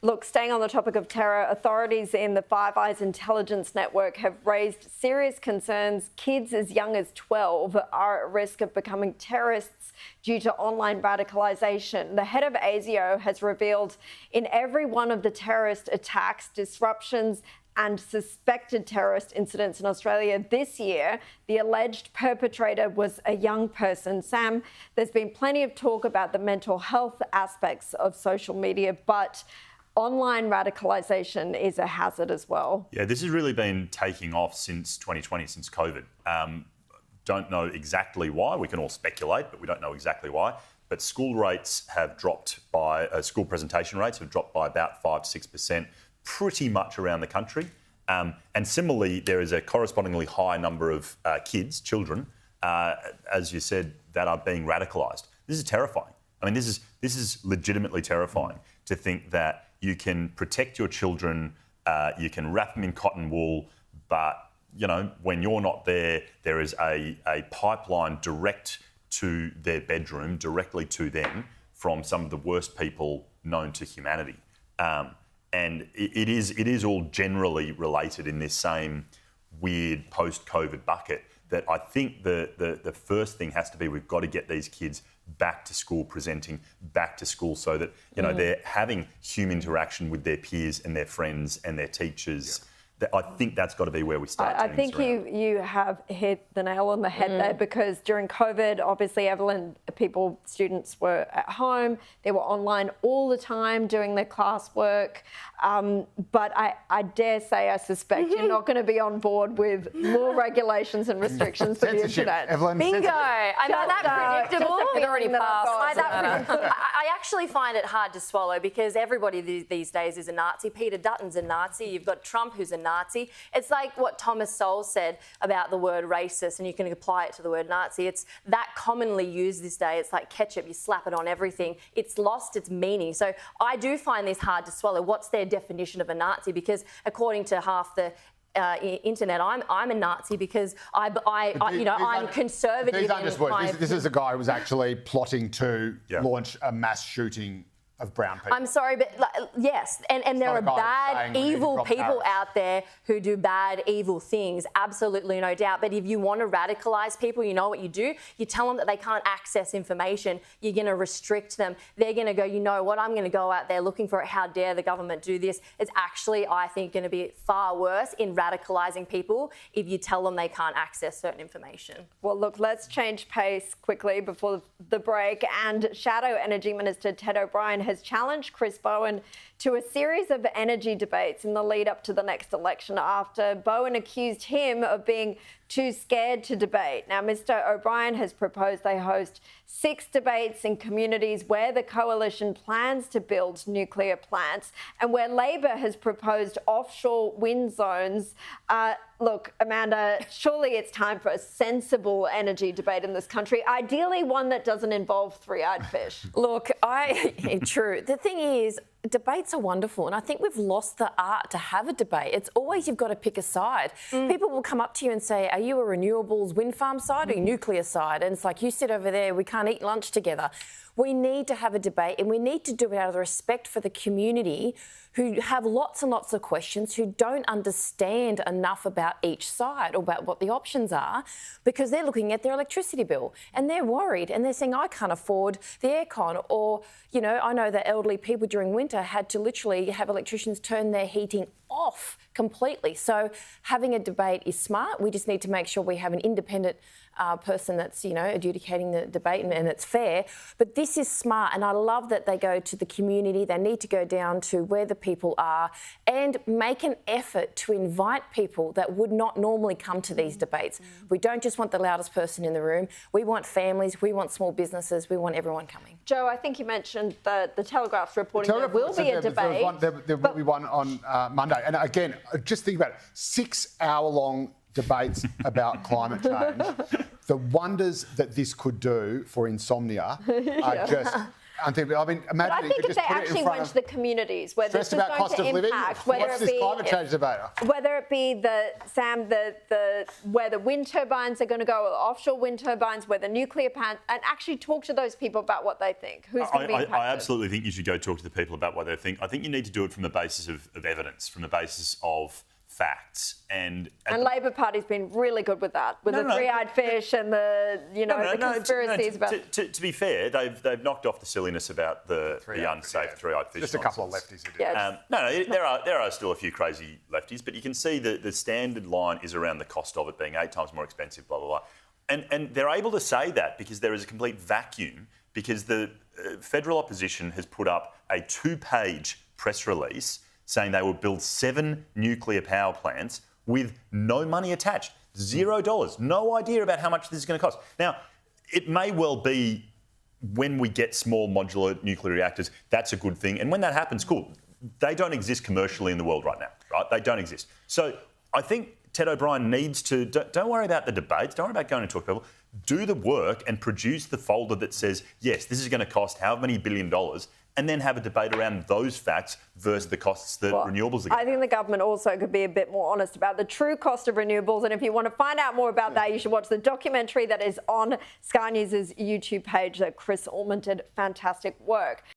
Look, staying on the topic of terror, authorities in the Five Eyes intelligence network have raised serious concerns. Kids as young as 12 are at risk of becoming terrorists due to online radicalisation. The head of ASIO has revealed in every one of the terrorist attacks, disruptions and suspected terrorist incidents in Australia this year, the alleged perpetrator was a young person. Sam, there's been plenty of talk about the mental health aspects of social media, but online radicalisation is a hazard as well. Yeah, this has really been taking off since 2020, since COVID. Don't know exactly why. We can all speculate, but we don't know exactly why. But school rates have dropped by, school presentation rates have dropped by about 5 to 6%, pretty much around the country. And similarly, there is a correspondingly high number of children, as you said, that are being radicalised. This is terrifying. I mean, this is legitimately terrifying to think that you can protect your children, you can wrap them in cotton wool, but, you know, when you're not there, there is a pipeline direct to their bedroom, directly to them, from some of the worst people known to humanity. And it is all generally related in this same weird post-COVID bucket that I think the first thing has to be we've got to get these kids back to school, presenting back to school so that, you know, they're having human interaction with their peers and their friends and their teachers. Yep. I think that's got to be where we start. I think you have hit the nail on the head there, because during COVID, obviously, students were at home. They were online all the time doing their classwork. But I dare say, I suspect you're not going to be on board with more regulations and restrictions for the internet. Evelyn, bingo! I'm not that predictable. It already passed. I actually find it hard to swallow because everybody these days is a Nazi. Peter Dutton's a Nazi. You've got Trump, who's a Nazi. It's like what Thomas Sowell said about the word racist, and you can apply it to the word Nazi. It's that commonly used this day. It's like ketchup, you slap it on everything. It's lost its meaning. So I do find this hard to swallow. What's their definition of a Nazi? Because according to half the internet, I'm a Nazi because I'm conservative. These aren't just words. This is a guy who was actually plotting to launch a mass shooting of brown people. I'm sorry, but yes, and there are bad, evil people out there who do bad, evil things, absolutely no doubt. But if you want to radicalise people, you know what you do? You tell them that they can't access information. You're going to restrict them. They're going to go, you know what, I'm going to go out there looking for it. How dare the government do this? It's actually, I think, going to be far worse in radicalising people if you tell them they can't access certain information. Well, look, let's change pace quickly before the break. And Shadow Energy Minister Ted O'Brien has challenged Chris Bowen to a series of energy debates in the lead up to the next election after Bowen accused him of being too scared to debate. Now, Mr. O'Brien has proposed they host 6 debates in communities where the coalition plans to build nuclear plants and where Labor has proposed offshore wind zones. Look, Amanda, surely it's time for a sensible energy debate in this country, ideally one that doesn't involve three-eyed fish. Look, true. The thing is, debates are wonderful, and I think we've lost the art to have a debate. It's always you've got to pick a side. People will come up to you and say, are you a renewables wind farm side or a nuclear side? And it's like, you sit over there, we can't eat lunch together. We need to have a debate, and we need to do it out of the respect for the community who have lots and lots of questions, who don't understand enough about each side or about what the options are, because they're looking at their electricity bill and they're worried and they're saying, I can't afford the aircon. Or, you know, I know that elderly people during winter had to literally have electricians turn their heating off completely. So having a debate is smart. We just need to make sure we have an independent person that's, you know, adjudicating the debate and it's fair. But this is smart, and I love that they go to the community. They need to go down to where the people are and make an effort to invite people that would not normally come to these debates. We don't just want the loudest person in the room. We want families, we want small businesses, we want everyone coming. Joe, I think you mentioned the Telegraph's reporting there will be a debate. There will be one on Monday. And again, just think about it. 6-hour-long debates about climate change. The wonders that this could do for insomnia are just unthinkable. I mean, imagine But I think if they actually went to the communities where this is about going cost to of living. impact, whether What's it this be climate change debate? whether it be where the wind turbines are going to go, or offshore wind turbines, where the nuclear plants, and actually talk to those people about what they think. Who's going to be impacted? I absolutely think you should go talk to the people about what they think. I think you need to do it from the basis of evidence, from the basis of facts. And Labor Party's been really good with that, with the three-eyed fish and the conspiracies about. To be fair, they've knocked off the silliness about the unsafe three-eyed fish. Just a couple of lefties who do. Yeah, there are still a few crazy lefties, but you can see that the standard line is around the cost of it being 8 times more expensive, blah, blah, blah. And they're able to say that because there is a complete vacuum, because the federal opposition has put up a 2-page press release saying they will build 7 nuclear power plants with no money attached, $0, no idea about how much this is going to cost. Now, it may well be when we get small modular nuclear reactors, that's a good thing. And when that happens, cool. They don't exist commercially in the world right now, right? They don't exist. So I think Ted O'Brien needs to, don't worry about the debates, don't worry about going and talk to people, do the work and produce the folder that says, yes, this is going to cost however many $1 billion, and then have a debate around those facts versus the costs that renewables are getting. I think the government also could be a bit more honest about the true cost of renewables. And if you want to find out more about that, you should watch the documentary that is on Sky News' YouTube page that Chris Ormond did fantastic work.